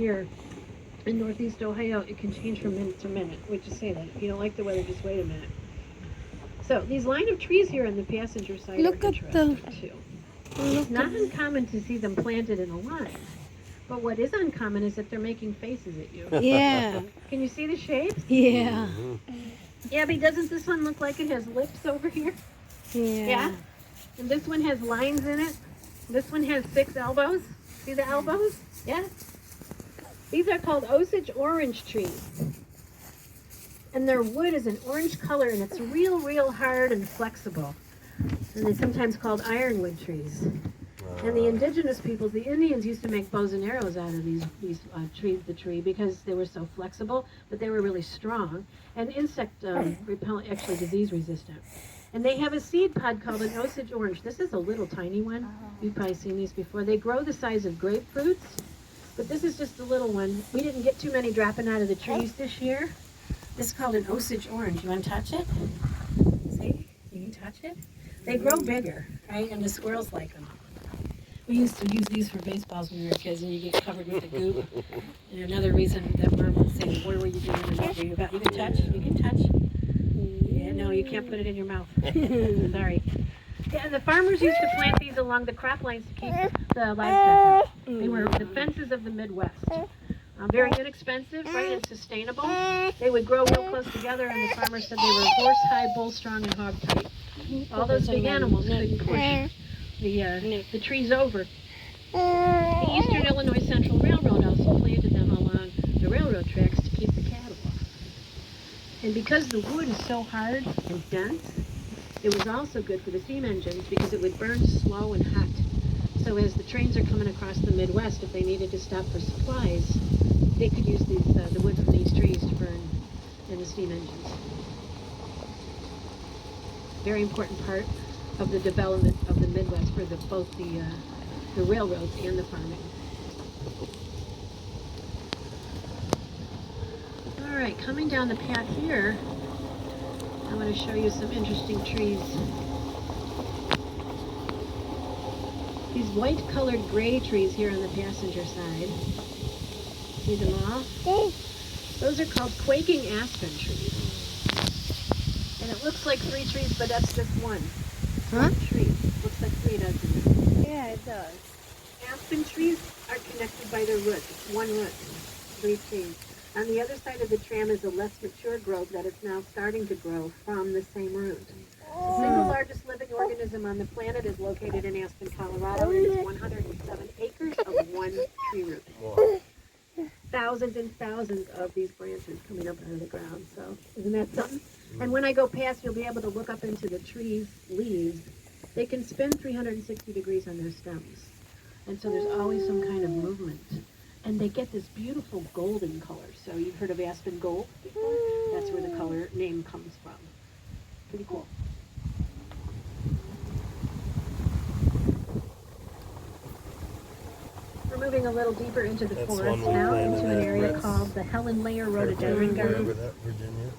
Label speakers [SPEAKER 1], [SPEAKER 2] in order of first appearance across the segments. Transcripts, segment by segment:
[SPEAKER 1] here in Northeast Ohio, it can change from minute to minute. We just say that. If you don't like the weather, just wait a minute. So these line of trees here on the passenger side
[SPEAKER 2] Look
[SPEAKER 1] are
[SPEAKER 2] at
[SPEAKER 1] interesting
[SPEAKER 2] the-
[SPEAKER 1] too. It's not uncommon to see them planted in a line. But what is uncommon is that they're making faces at you.
[SPEAKER 2] Yeah.
[SPEAKER 1] Can you see the shapes?
[SPEAKER 2] Yeah.
[SPEAKER 1] Abby, doesn't this one look like it has lips over here?
[SPEAKER 2] Yeah.
[SPEAKER 1] And this one has lines in it. This one has 6 elbows. See the elbows? Yeah. These are called Osage Orange trees. And their wood is an orange color, and it's real hard and flexible. And they're sometimes called ironwood trees. And the indigenous peoples, the Indians, used to make bows and arrows out of these tree because they were so flexible, but they were really strong and insect repellent, actually disease resistant. And they have a seed pod called an Osage Orange. This is a little tiny one. You've probably seen these before. They grow the size of grapefruits, but this is just a little one. We didn't get too many dropping out of the trees this year. This is called an Osage Orange. You want to touch it? See? You can touch it? They grow bigger, right? And the squirrels like them. We used to use these for baseballs when we were kids, and you get covered with the goop. And another reason that Mom would say, "Where were you doing?" and what were you about? You can touch. You can touch. Yeah, no, you can't put it in your mouth. Sorry. Yeah, the farmers used to plant these along the crop lines to keep the livestock out. They were the fences of the Midwest. Very inexpensive, right, and sustainable. They would grow real close together, and the farmers said they were horse-high, bull-strong, and hog-tight. All those big animals couldn't push the trees over. The Eastern Illinois Central Railroad also planted them along the railroad tracks to keep the cattle off. And because the wood is so hard and dense, it was also good for the steam engines because it would burn slow and hot. So as the trains are coming across the Midwest, if they needed to stop for supplies, they could use the wood from these trees to burn in the steam engines. Very important part of the development of the Midwest for both the railroads and the farming. All right, coming down the path here, I want to show you some interesting trees. These white-colored gray trees here on the passenger side. See them all? Those are called quaking aspen trees. And it looks like 3 trees, but that's just one.
[SPEAKER 2] Huh?
[SPEAKER 1] One tree. Looks like 3, doesn't it?
[SPEAKER 2] Yeah, it does.
[SPEAKER 1] Aspen trees are connected by their roots. It's one root. 3 trees. On the other side of the tram is a less mature grove that is now starting to grow from the same root. The single largest living organism on the planet is located in Aspen, Colorado, and it's 107 acres of one tree root.
[SPEAKER 3] Wow.
[SPEAKER 1] Thousands and thousands of these branches coming up out of the ground. So isn't that something? And when I go past, you'll be able to look up into the trees' leaves. They can spin 360 degrees on their stems. And so there's always some kind of movement. And they get this beautiful golden color. So you've heard of aspen gold before? That's where the color name comes from. Pretty cool. We're moving a little deeper into the
[SPEAKER 3] That's
[SPEAKER 1] forest
[SPEAKER 3] one we
[SPEAKER 1] now,
[SPEAKER 3] planted
[SPEAKER 1] into an
[SPEAKER 3] at
[SPEAKER 1] area
[SPEAKER 3] Rick's.
[SPEAKER 1] called the Helen Layer Rhododendron
[SPEAKER 3] Remember
[SPEAKER 1] Garden.
[SPEAKER 3] that, Virginia?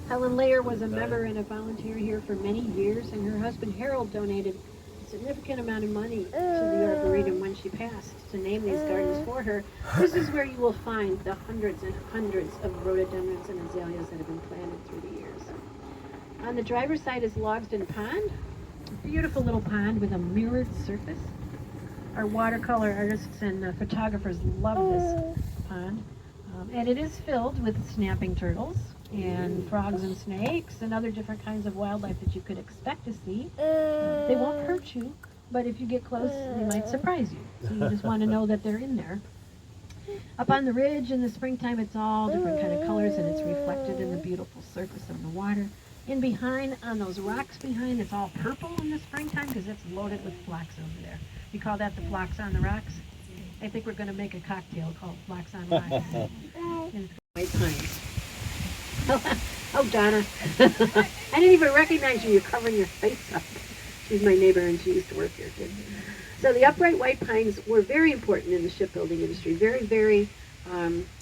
[SPEAKER 1] Helen Layer was a member and a volunteer here for many years, and her husband Harold donated a significant amount of money to the Arboretum when she passed to name these gardens for her. This is where you will find the hundreds and hundreds of rhododendrons and azaleas that have been planted through the years. On the driver's side is Logsdon Pond, a beautiful little pond with a mirrored surface. Our watercolor artists and photographers love this pond. And it is filled with snapping turtles and frogs and snakes and other different kinds of wildlife that you could expect to see. They won't hurt you, but if you get close, they might surprise you. So you just want to know that they're in there. Up on the ridge in the springtime, it's all different kind of colors, and it's reflected in the beautiful surface of the water. In behind, on those rocks behind, it's all purple in the springtime because it's loaded with phlox over there. We call that the phlox on the rocks. I think we're going to make a cocktail called Phlox on Rocks. And white pines. Oh, Donna. I didn't even recognize you. You're covering your face up. She's my neighbor, and she used to work here, too. So the upright white pines were very important in the shipbuilding industry. Very, very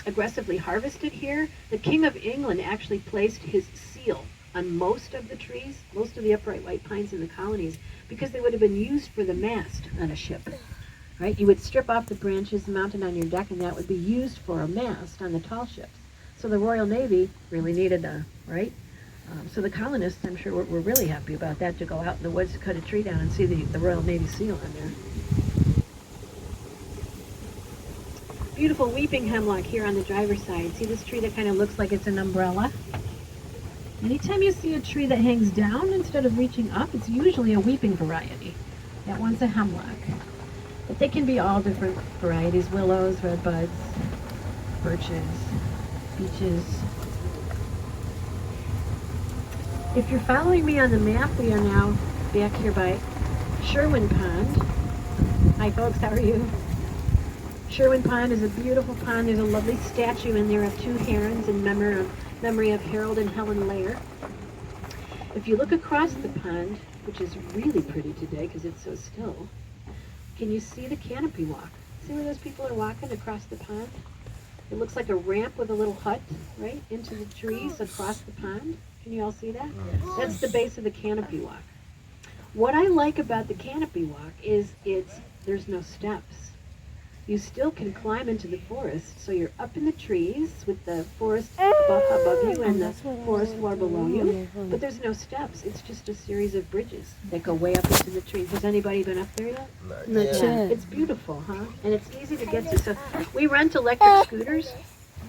[SPEAKER 1] aggressively harvested here. The King of England actually placed his seal on most of the trees, most of the upright white pines in the colonies, because they would have been used for the mast on a ship. right? You would strip off the branches, mount it on your deck, and that would be used for a mast on the tall ships. So the Royal Navy really needed a, right? So the colonists, I'm sure, were really happy about that, to go out in the woods to cut a tree down and see the Royal Navy seal on there. Beautiful weeping hemlock here on the driver's side. See this tree that kind of looks like it's an umbrella? Anytime you see a tree that hangs down instead of reaching up, it's usually a weeping variety. That one's a hemlock. But they can be all different varieties: willows, redbuds, birches, beeches. If you're following me on the map, we are now back here by Sherwin Pond. Hi folks, how are you? Sherwin Pond is a beautiful pond. There's a lovely statue in there of 2 herons in memory of Harold and Helen Lair. If you look across the pond, which is really pretty today because it's so still, can you see the canopy walk? See where those people are walking across the pond? It looks like a ramp with a little hut, right, into the trees across the pond. Can you all see that? That's the base of the canopy walk. What I like about the canopy walk is there's no steps. You still can climb into the forest, so you're up in the trees with the forest above you and the forest floor below you, but there's no steps. It's just a series of bridges that go way up into the trees. Has anybody been up there yet?
[SPEAKER 2] Not yet.
[SPEAKER 1] It's beautiful, huh? And it's easy to get to. So we rent electric scooters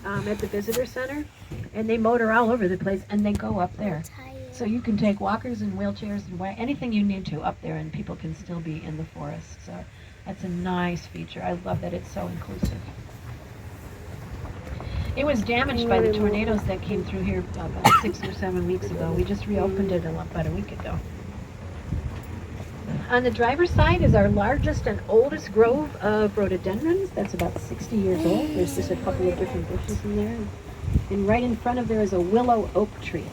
[SPEAKER 1] at the visitor center, and they motor all over the place, and they go up there. So you can take walkers and wheelchairs and anything you need to up there, and people can still be in the forest. So that's a nice feature. I love that it's so inclusive. It was damaged by the tornadoes that came through here about 6 or 7 weeks ago. We just reopened it about a week ago. On the driver's side is our largest and oldest grove of rhododendrons. That's about 60 years old. There's just a couple of different bushes in there. And right in front of there is a willow oak tree.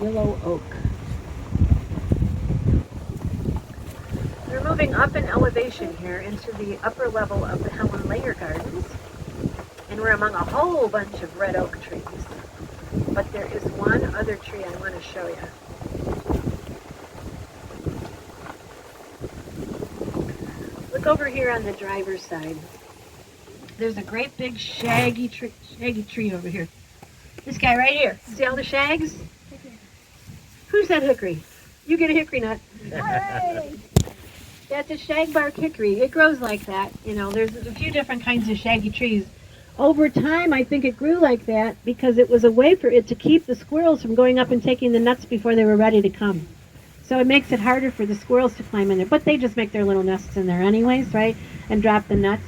[SPEAKER 1] Willow oak. We're moving up in elevation here into the upper level of the Helen Lair Gardens, and we're among a whole bunch of red oak trees. But there is one other tree I want to show you. Look over here on the driver's side. There's a great big shaggy tree over here. This guy right here. See all the shags? Who's that hickory? You get a hickory nut. That's a shagbark hickory. It grows like that. You know, there's a few different kinds of shaggy trees. Over time, I think it grew like that because it was a way for it to keep the squirrels from going up and taking the nuts before they were ready to come. So it makes it harder for the squirrels to climb in there. But they just make their little nests in there anyways, right? And drop the nuts.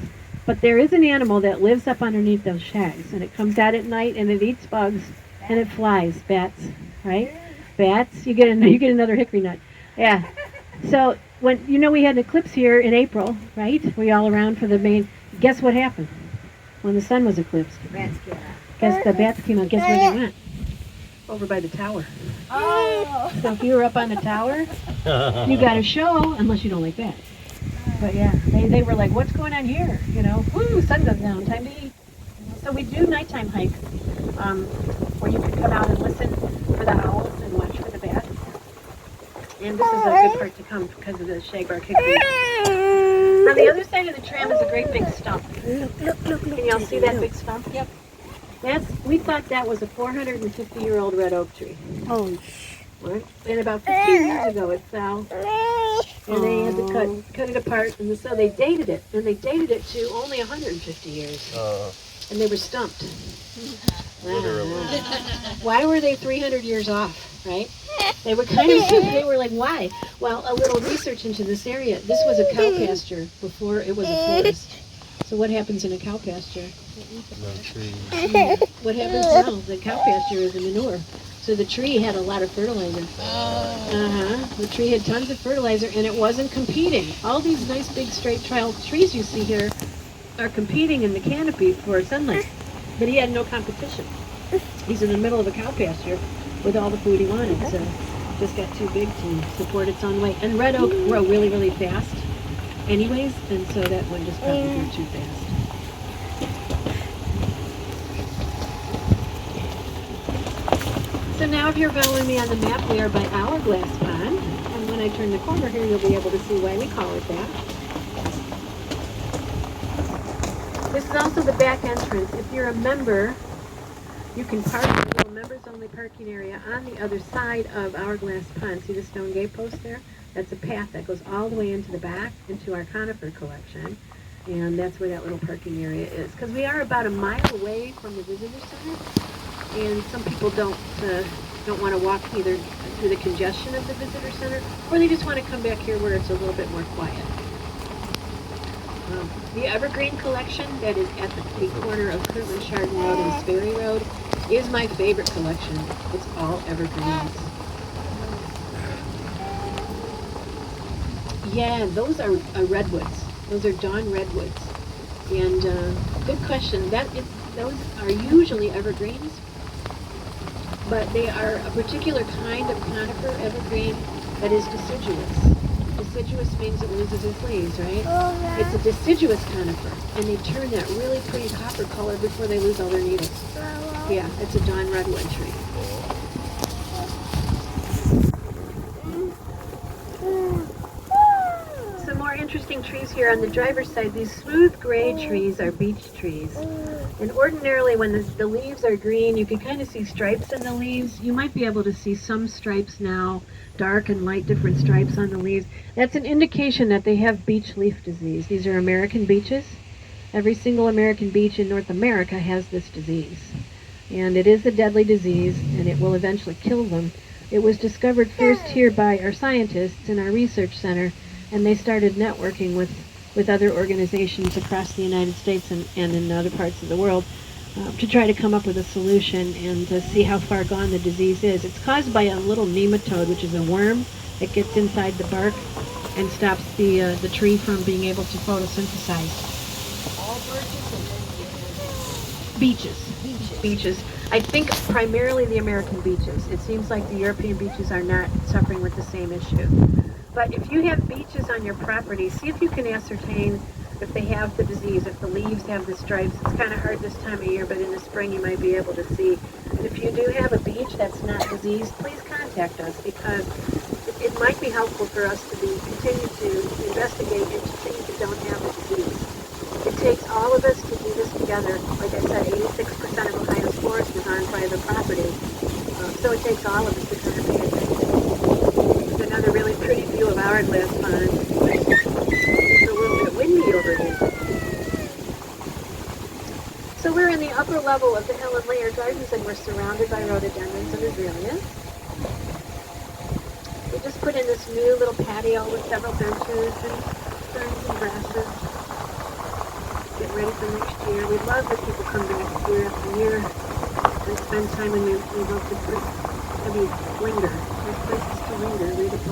[SPEAKER 1] But there is an animal that lives up underneath those shags. And it comes out at night and it eats bugs and it flies. Bats, right? Bats. You get another hickory nut. Yeah. So when we had an eclipse here in April, right? We all around for the main. Guess what happened when the sun was eclipsed?
[SPEAKER 3] The bats came out.
[SPEAKER 1] Guess the bats came out. Guess where they went? Over by the tower.
[SPEAKER 3] Oh!
[SPEAKER 1] So if you were up on the tower, you got a show, unless you don't like that. But yeah, they were like, what's going on here? Woo, sun goes down, time to eat. So we do nighttime hike, where you can come out and listen for the owls and watch for the bats. And this is a good part to come because of the shagbark hickory. On the other side of the tram is a great big stump. Can y'all see that big stump? Yep. We thought that was a 450-year-old red oak tree.
[SPEAKER 2] Oh,
[SPEAKER 1] Right? And about 15 years ago it fell. And they had to cut it apart. And so they dated it. And they dated it to only 150 years. And they were stumped. Why were they 300 years off, right? They were they were like, why? Well, a little research into this area. This was a cow pasture before it was a forest. So what happens in a cow pasture?
[SPEAKER 4] No trees.
[SPEAKER 1] What happens now? The cow pasture is a manure. So the tree had a lot of fertilizer. The tree had tons of fertilizer and it wasn't competing. All these nice big straight trail trees you see here are competing in the canopy for sunlight. But he had no competition. He's in the middle of a cow pasture with all the food he wanted. So it just got too big to support its own weight. And red oak grow really, really fast anyways. And so that one just probably grew too fast. So now if you're following me on the map, we are by Hourglass Pond. And when I turn the corner here, you'll be able to see why we call it that. This is also the back entrance. If you're a member, you can park in the little members-only parking area on the other side of Hourglass Pond. See the stone gate post there? That's a path that goes all the way into the back, into our conifer collection. And that's where that little parking area is. Because we are about a mile away from the visitor center. And some people don't want to walk either through the congestion of the visitor center, or they just want to come back here where it's a little bit more quiet. The Evergreen collection that is at the corner of Kirtland Chardon Road and Sperry Road is my favorite collection. It's all evergreens. Yeah, those are redwoods. Those are dawn redwoods. And good question. Those are usually evergreens, but they are a particular kind of conifer evergreen that is deciduous. Deciduous means it loses its leaves, right? It's a deciduous conifer, and they turn that really pretty copper color before they lose all their needles. Yeah, it's a dawn redwood tree. Some more interesting trees here on the driver's side. These smooth gray trees are beech trees. And ordinarily when the leaves are green, you can kind of see stripes in the leaves. You might be able to see some stripes now, dark and light different stripes on the leaves. That's an indication that they have beech leaf disease. These are American beeches. Every single American beech in North America has this disease. And it is a deadly disease, and it will eventually kill them. It was discovered first here by our scientists in our research center, and they started networking with other organizations across the United States and in other parts of the world to try to come up with a solution and to see how far gone the disease is. It's caused by a little nematode, which is a worm that gets inside the bark and stops the tree from being able to photosynthesize. Beeches. I think primarily the American beeches. It seems like the European beeches are not suffering with the same issue. But if you have beeches on your property, see if you can ascertain if they have the disease, if the leaves have the stripes. It's kind of hard this time of year, but in the spring you might be able to see. And if you do have a beech that's not diseased, please contact us, because it might be helpful for us to continue to investigate into trees that don't have the disease. It takes all of us to do this together. Like I said, 86% of Ohio's forest is on private property. So it takes all of us to kind of pay attention. It's another really pretty view of Hourglass Pond. It's a little bit windy over here. So we're in the upper level of the Hill and Layer Gardens, and we're surrounded by rhododendrons and azaleas. We just put in this new little patio with several benches and ferns and grasses. Get ready for next year. We'd love that people come back year after year and spend time, and we love to have you linger. There's places to linger, read a book.